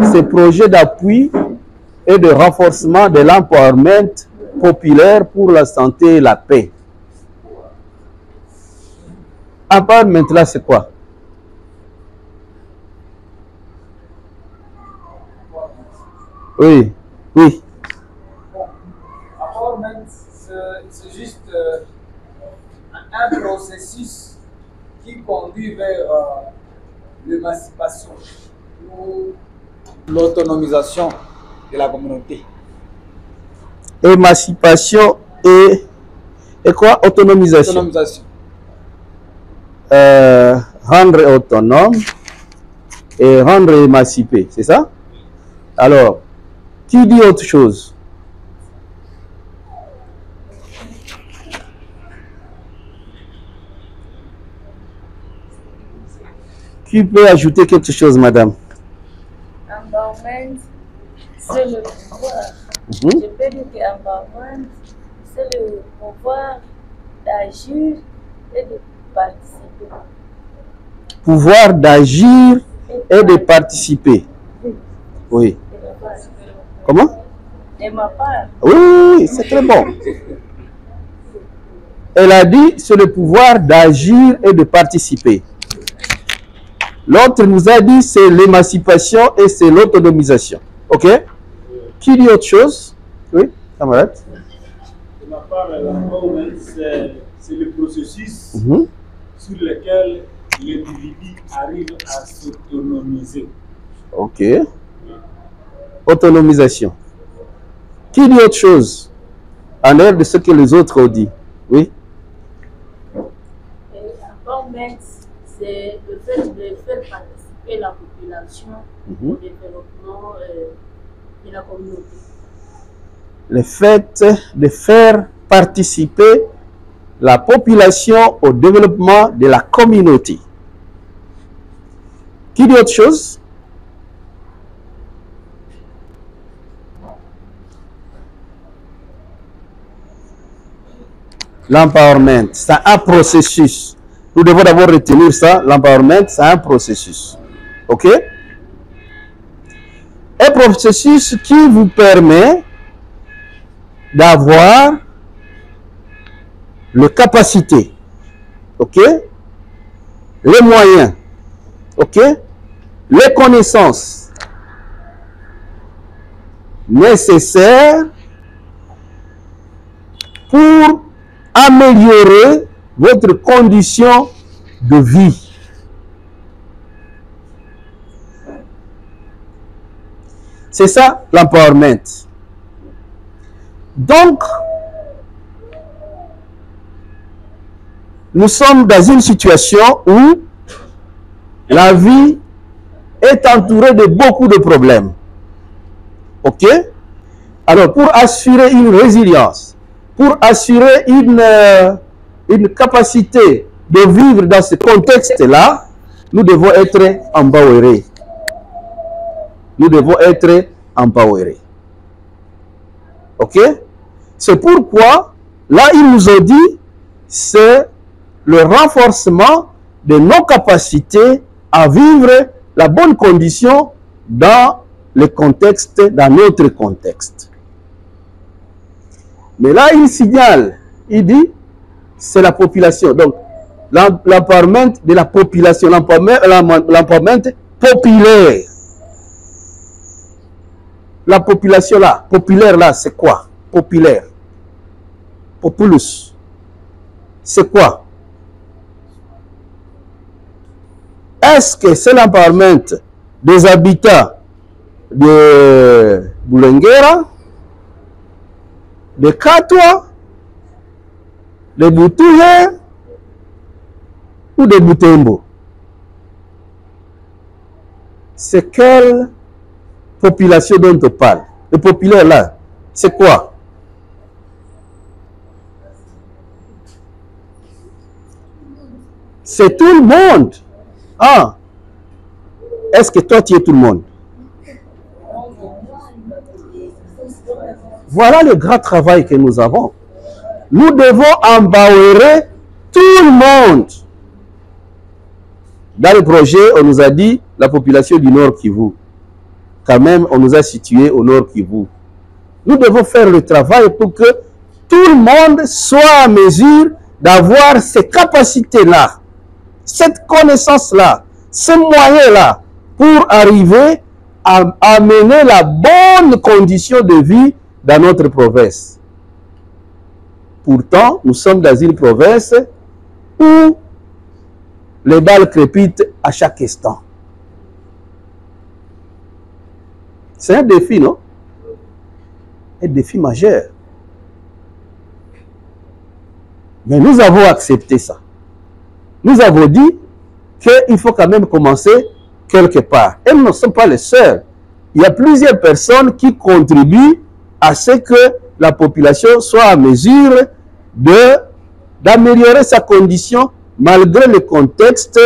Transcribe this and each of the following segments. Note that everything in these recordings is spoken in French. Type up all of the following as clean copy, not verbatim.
ces projets d'appui et de renforcement de l'empowerment populaire pour la santé et la paix. Empowerment là, c'est quoi? Oui, oui. Empowerment, c'est juste un processus qui conduit vers l'émancipation ou l'autonomisation de la communauté. Émancipation et quoi? Autonomisation. Autonomisation. Rendre autonome et rendre émancipé, c'est ça? Alors, qui dit autre chose? Qui peut ajouter quelque chose, madame? Empowerment, c'est le pouvoir. Je peux dire qu'empowerment, c'est le pouvoir d'agir et de participer. Pouvoir d'agir et de participer. Oui. Comment? De ma part. Oui, c'est très bon. Elle a dit, c'est le pouvoir d'agir et de participer. L'autre nous a dit, c'est l'émancipation et c'est l'autonomisation. OK? Qui dit autre chose? Oui, camarade? De ma part, c'est le processus sur lequel l'individu arrive à s'autonomiser. OK. Autonomisation. Qui dit autre chose? En l'air de ce que les autres ont dit. Oui? Empowerment, c'est le fait de faire participer la population au développement de la communauté. Le fait de faire participer la population au développement de la communauté. Qui dit autre chose? L'empowerment, c'est un processus. Nous devons d'abord retenir ça. L'empowerment, c'est un processus. OK? Un processus qui vous permet d'avoir les capacités, OK? Les moyens, OK? Les connaissances nécessaires pour améliorer votre condition de vie. C'est ça l'empowerment. Donc, nous sommes dans une situation où la vie est entourée de beaucoup de problèmes. OK? Alors, pour assurer une résilience, pour assurer une capacité de vivre dans ce contexte-là, nous devons être empowerés. Nous devons être empowerés. OK? C'est pourquoi, là, ils nous ont dit, c'est le renforcement de nos capacités à vivre la bonne condition dans le contexte, dans notre contexte. Mais là, il signale, il dit, c'est la population. Donc, l'empowerment de la population, l'empowerment populaire. La population là, populaire là, c'est quoi? Populaire. Populus. C'est quoi? Est-ce que c'est l'empowerment des habitants de Bulengera, de Katwa, de Boutouye ou de Boutembo? C'est quelle population dont on parle? Le populaire là, c'est quoi? C'est tout le monde. Ah, est-ce que toi tu es tout le monde? Voilà le grand travail que nous avons. Nous devons empowerer tout le monde. Dans le projet, on nous a dit la population du Nord Kivu. quand même, on nous a situés au Nord Kivu. Nous devons faire le travail pour que tout le monde soit en mesure d'avoir ces capacités-là, cette connaissance-là, ces moyens-là, pour arriver à amener la bonne condition de vie dans notre province. Pourtant, nous sommes dans une province où les balles crépitent à chaque instant. C'est un défi, non? Un défi majeur. Mais nous avons accepté ça. Nous avons dit qu'il faut quand même commencer quelque part. Et nous ne sommes pas les seuls. Il y a plusieurs personnes qui contribuent à ce que la population soit en mesure d'améliorer sa condition malgré le contexte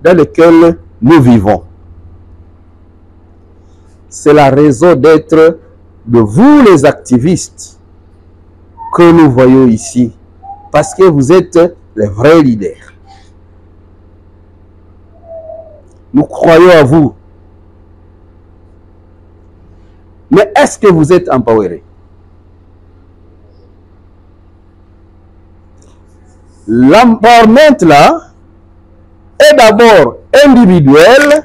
dans lequel nous vivons. C'est la raison d'être de vous les activistes que nous voyons ici. Parce que vous êtes les vrais leaders. Nous croyons à vous. Mais est-ce que vous êtes empowerés? L'empowerment là est d'abord individuel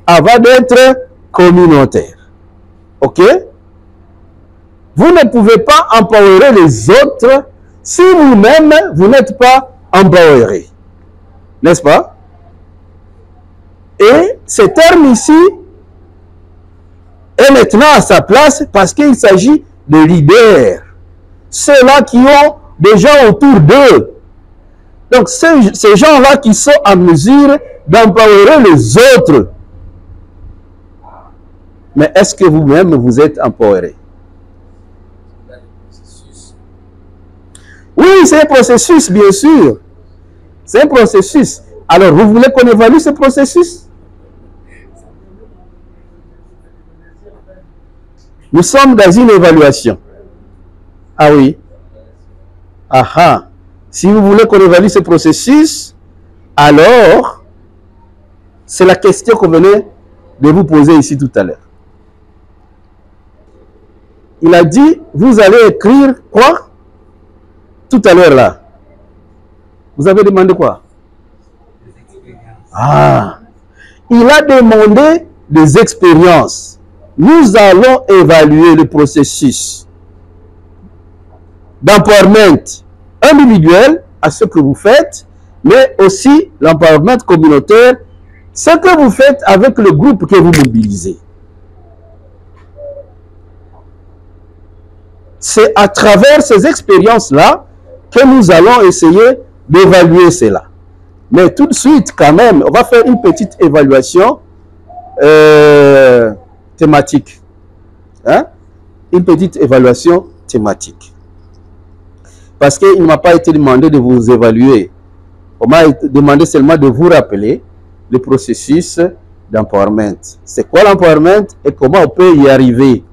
avant d'être communautaire. Ok? Vous ne pouvez pas empowerer les autres si vous-même, vous n'êtes pas empoweré. N'est-ce pas? Et ce terme ici est maintenant à sa place parce qu'il s'agit de leaders. Ceux-là qui ont des gens autour d'eux. Donc, ces gens-là qui sont en mesure d'empowerer les autres. Mais est-ce que vous-même, vous êtes empoweré? Oui, c'est un processus, bien sûr. C'est un processus. Alors, vous voulez qu'on évalue ce processus? Nous sommes dans une évaluation. Ah oui. Ah. Si vous voulez qu'on évalue ce processus, alors, c'est la question qu'on venait de vous poser ici tout à l'heure. Il a dit, vous allez écrire quoi? Tout à l'heure là. Vous avez demandé quoi? Ah. Il a demandé des expériences. Nous allons évaluer le processus d'empowerment individuel à ce que vous faites, mais aussi l'empowerment communautaire, ce que vous faites avec le groupe que vous mobilisez. C'est à travers ces expériences-là que nous allons essayer d'évaluer cela. Mais tout de suite, quand même, on va faire une petite évaluation thématique. Hein? Une petite évaluation thématique. Parce qu'il ne m'a pas été demandé de vous évaluer. On m'a demandé seulement de vous rappeler le processus d'empowerment. C'est quoi l'empowerment et comment on peut y arriver?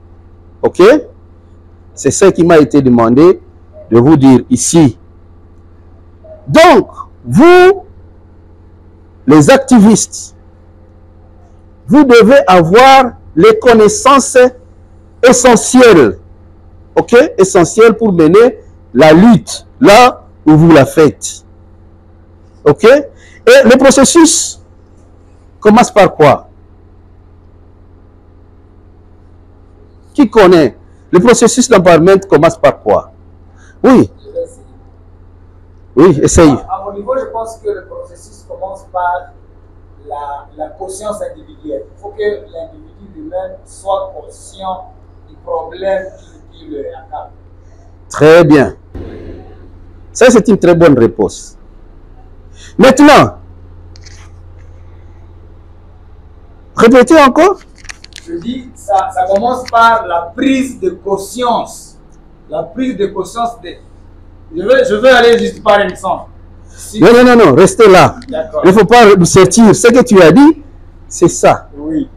Ok? C'est ce qui m'a été demandé de vous dire ici. Donc, vous, les activistes, vous devez avoir les connaissances essentielles, ok? Essentielles pour mener la lutte là où vous la faites. Ok? Et le processus commence par quoi? Qui connaît? Le processus d'empowerment commence par quoi? Oui. Oui, essaye. À mon niveau, je pense que le processus commence par la conscience individuelle. Il faut que l'individu lui-même soit conscient du problème qui le accable. Très bien. Ça, c'est une très bonne réponse. Maintenant, répétez encore. Je dis, ça commence par la prise de conscience. La prise de conscience de... Je veux aller juste par exemple. Si... Non, restez là. Il ne faut pas nous sortir. Ce que tu as dit, c'est ça. Oui.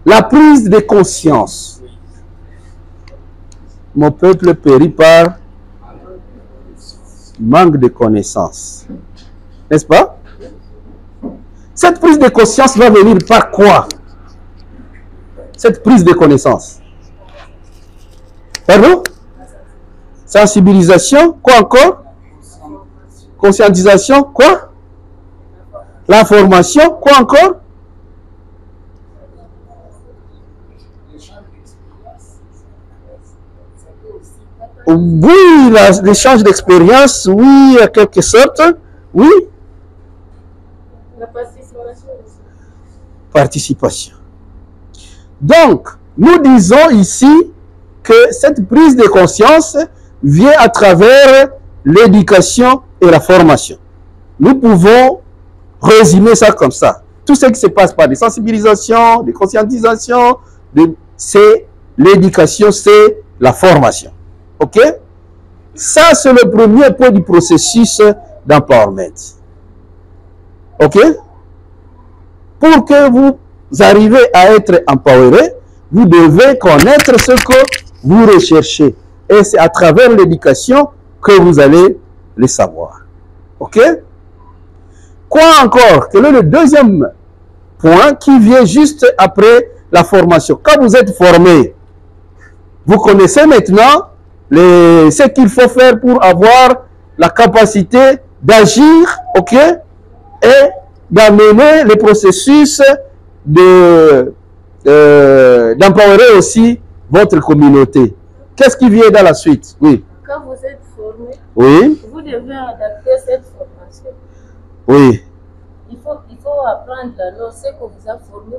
La prise de conscience. Oui. Mon peuple périt par manque de connaissances. N'est-ce pas? Cette prise de conscience va venir par quoi? cette prise de connaissance? Pardon? Sensibilisation, quoi encore? Conscientisation, quoi? La formation, quoi encore? Oui, l'échange d'expérience, oui, en quelque sorte, oui. La participation aussi. Participation. Donc, nous disons ici que cette prise de conscience vient à travers l'éducation et la formation. Nous pouvons résumer ça comme ça. Tout ce qui se passe par des sensibilisations, des conscientisations, c'est l'éducation, c'est la formation. OK? Ça, c'est le premier point du processus d'empowerment. OK? Pour que vous arrivez à être empoweré, vous devez connaître ce que vous recherchez. Et c'est à travers l'éducation que vous allez le savoir. OK? Quoi encore? Quel est le deuxième point qui vient juste après la formation? Quand vous êtes formé, vous connaissez maintenant ce qu'il faut faire pour avoir la capacité d'agir, OK? Et d'amener le processus d'empowerer aussi votre communauté. Qu'est-ce qui vient dans la suite? Oui. Quand vous êtes formé, Oui. vous devez adapter cette formation. Oui. Il faut apprendre alors ce que vous avez formé,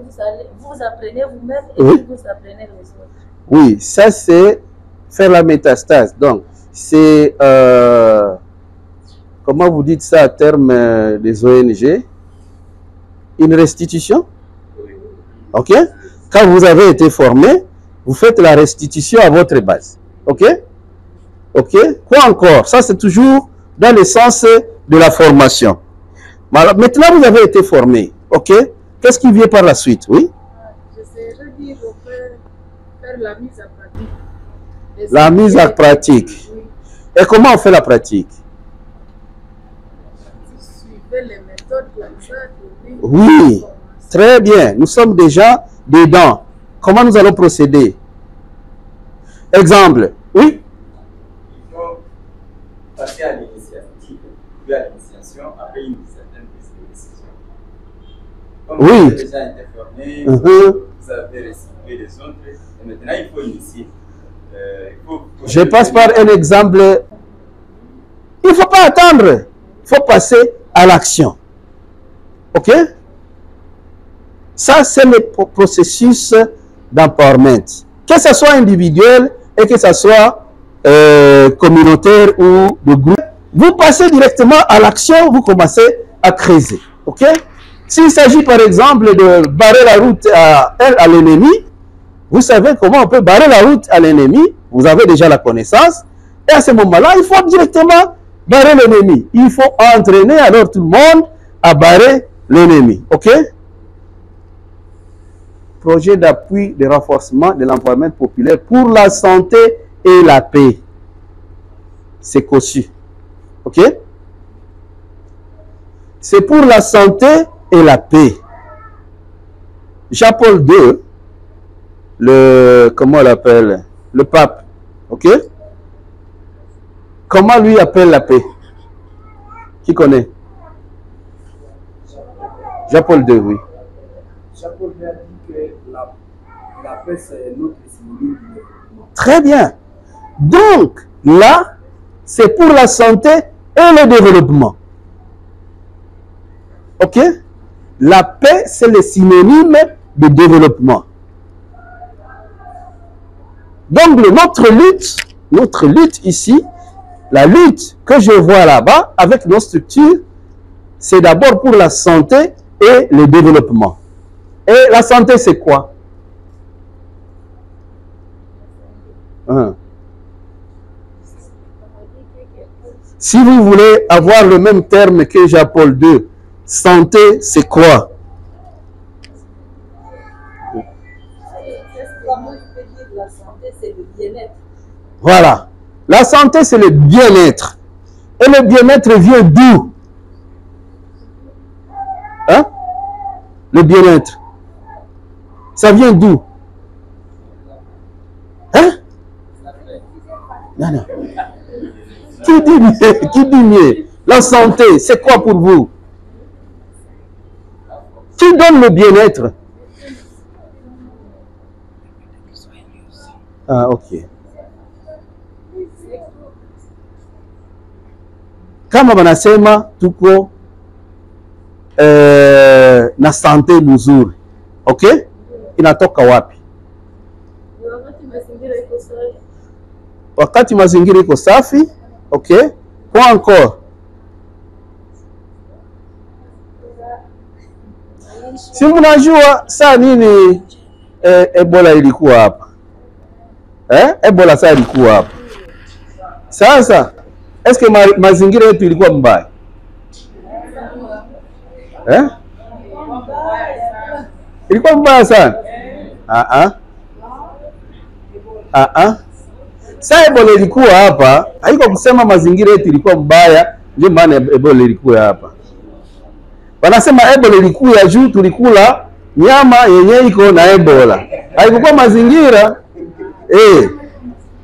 vous apprenez vous-même et Oui. vous apprenez les autres. Oui, ça c'est faire la métastase. Donc, c'est, comment vous dites ça en termes des ONG? Une restitution? OK? Quand vous avez été formé, vous faites la restitution à votre base. OK? OK? Quoi encore? Ça, c'est toujours dans le sens de la formation. Maintenant, vous avez été formé. OK? Qu'est-ce qui vient par la suite? Oui? Je veux dire, faire la mise en pratique. La mise en pratique. Oui. Et comment on fait la pratique? Suivez les méthodes comme ça. Oui, très bien. Nous sommes déjà dedans. Comment nous allons procéder? Exemple. Oui? Il faut passer à l'initiative, puis à l'initiation, après une certaine prise de décision. Comme Oui. vous avez déjà été formé, vous avez restitué les autres, et maintenant il faut initier. Je passe par un exemple. Il ne faut pas attendre. Il faut passer à l'action. OK? Ça, c'est le processus d'empowerment. Que ce soit individuel et que ce soit communautaire ou de groupe. Vous passez directement à l'action, vous commencez à creuser. OK? S'il s'agit par exemple de barrer la route à l'ennemi, vous savez comment on peut barrer la route à l'ennemi. Vous avez déjà la connaissance. Et à ce moment-là, il faut directement barrer l'ennemi. Il faut entraîner alors tout le monde à barrer l'ennemi. OK? Projet d'appui de renforcement de l'empowerment populaire pour la santé et la paix. C'est conçu. OK? C'est pour la santé et la paix. Jean-Paul II, comment on l'appelle? Le pape. OK? Comment lui appelle la paix? Qui connaît? Jean-Paul II, oui. Jean-Paul II a dit que la paix, c'est notre synonyme du développement. Très bien. Donc, là, c'est pour la santé et le développement. OK? La paix, c'est le synonyme de développement. Donc, notre lutte ici, la lutte que je vois là-bas avec nos structures, c'est d'abord pour la santé et le développement. Et la santé, c'est quoi? Si vous voulez avoir le même terme que Jean-Paul II, santé, c'est quoi? La santé, c'est le bien-être. Voilà. La santé, c'est le bien-être. Et le bien-être vient d'où? Hein? Le bien-être. Ça vient d'où? Non, non. Qui dit mieux? Qui dit mieux? La santé, c'est quoi pour vous? Qui donne le bien-être? Ah, ok. Kama wanasema tuko na sante mzuri, okay? Inatoka wapi? Wakati mazingira iko safi, okay? Kwa encore? Si mnajua saa nini Ebola ilikuwa hapa? Ebola saa ilikuwa hapa. Sasa eske mazingira yetu ilikuwa mbaya? Ilikuwa mbaya sana. Saa Ebola ilikuwa hapa, haiko kusema mazingira yetu ilikuwa mbaya ndio maana Ebola ilikuwa hapa. Wanasema Ebola ilikuwa juu tulikula nyama yenye iko na Ebola. Haikuwa mazingira.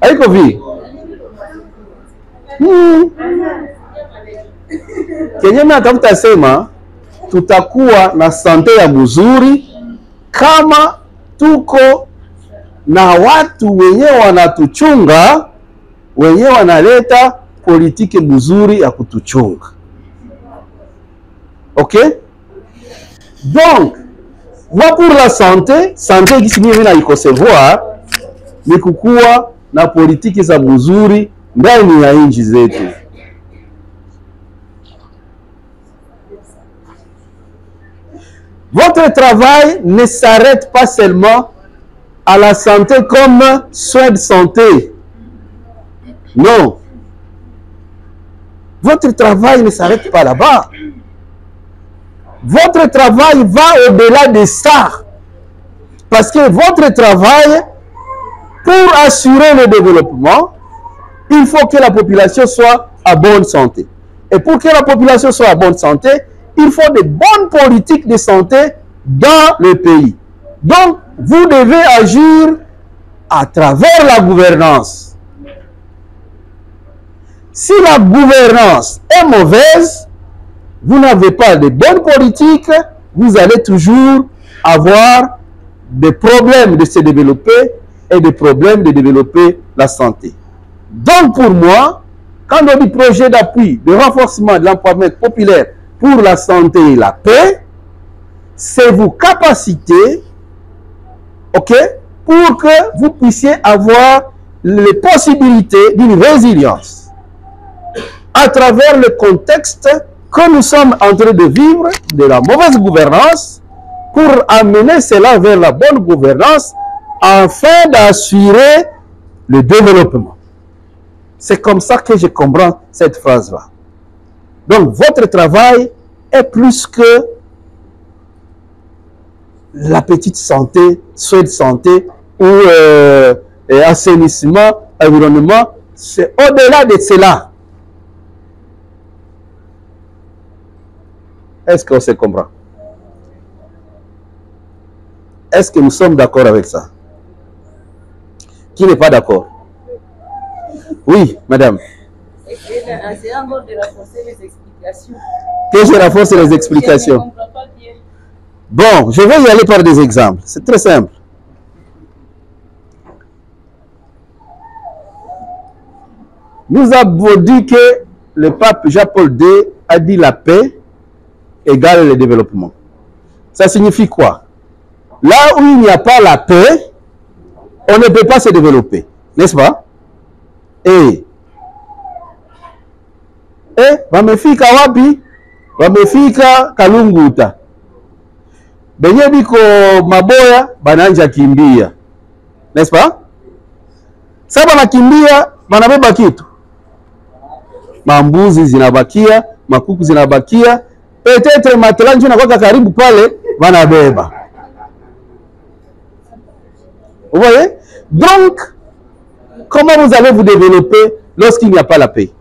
Haiko vi. Kenye natafuta sema tutakuwa na sante ya mzuri kama tuko na watu wenye wanatuchunga, wenye wanaleta politiki mzuri ya kutuchunga. Ok? Donc, moi pour la santé qui signifie na ikosevoir ni kukuwa na politiki za mzuri ndani ya nchi zetu. Votre travail ne s'arrête pas seulement à la santé comme soin de santé. Non. Votre travail ne s'arrête pas là-bas. Votre travail va au-delà de ça. Parce que votre travail, pour assurer le développement, il faut que la population soit à bonne santé. Et pour que la population soit à bonne santé, il faut de bonnes politiques de santé dans le pays. Donc, vous devez agir à travers la gouvernance. Si la gouvernance est mauvaise, vous n'avez pas de bonnes politiques, vous allez toujours avoir des problèmes de se développer et des problèmes de développer la santé. Donc pour moi, quand on dit projet d'appui, de renforcement de l'emploi populaire pour la santé et la paix, c'est vos capacités, ok, pour que vous puissiez avoir les possibilités d'une résilience à travers le contexte que nous sommes en train de vivre de la mauvaise gouvernance, pour amener cela vers la bonne gouvernance afin d'assurer le développement. C'est comme ça que je comprends cette phrase-là. Donc, votre travail est plus que la petite santé, soins de santé ou assainissement, environnement. C'est au-delà de cela. Est-ce qu'on se comprend? Est-ce que nous sommes d'accord avec ça? Qui n'est pas d'accord? Oui, madame. C'est encore de renforcer les explications. Que je renforce les explications. Je ne comprends pas bien. Bon, je vais y aller par des exemples. C'est très simple. Nous avons dit que le pape Jean-Paul II a dit la paix égale le développement. Ça signifie quoi? Là où il n'y a pas la paix, on ne peut pas se développer. N'est-ce pas? Wamefika wapi? Wamefika Kalunguta. Benye biko maboya bananja kimbia. N'est-ce pas? Sasa banakimbia banabeba kitu. Mambuzi zinabakia, makuku zinabakia, peut-être matelanjo na kwa karibu pale banabeba. Vous voyez? Donc, comment vous allez vous développer lorsqu'il n'y a pas la paix?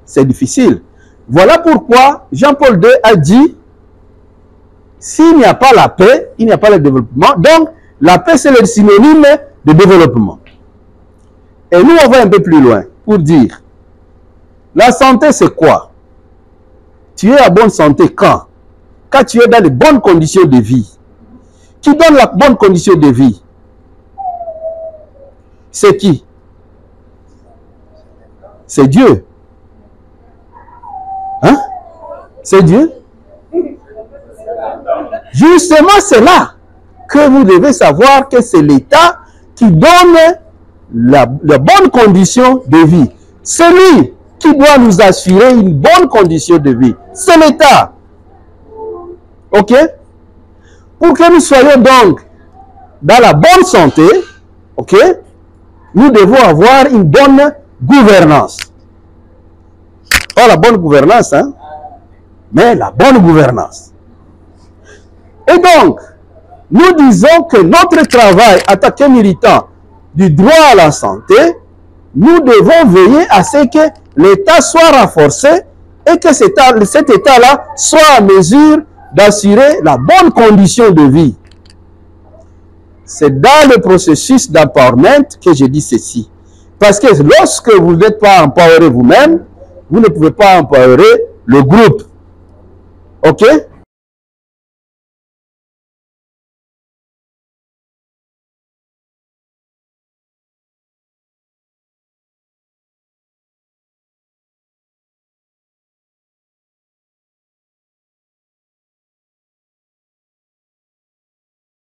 C'est difficile. Voilà pourquoi Jean-Paul II a dit, s'il n'y a pas la paix, il n'y a pas le développement. Donc, la paix, c'est le synonyme de développement. Et nous, on va un peu plus loin pour dire, la santé, c'est quoi? Tu es à bonne santé quand? Quand tu es dans les bonnes conditions de vie. Qui donne la bonne condition de vie? C'est qui? C'est Dieu. Hein? C'est Dieu. Justement, c'est là que vous devez savoir que c'est l'État qui donne la bonne condition de vie. C'est lui qui doit nous assurer une bonne condition de vie. C'est l'État. Ok? Pour que nous soyons donc dans la bonne santé, ok? Nous devons avoir une bonne gouvernance. Pas la bonne gouvernance, hein? Mais la bonne gouvernance. Et donc, nous disons que notre travail en tant que militant du droit à la santé, nous devons veiller à ce que l'État soit renforcé et que cet État-là soit en mesure d'assurer la bonne condition de vie. C'est dans le processus d'empowerment que je dis ceci. Parce que lorsque vous n'êtes pas empoweré vous-même, vous ne pouvez pas empowerer le groupe. Ok?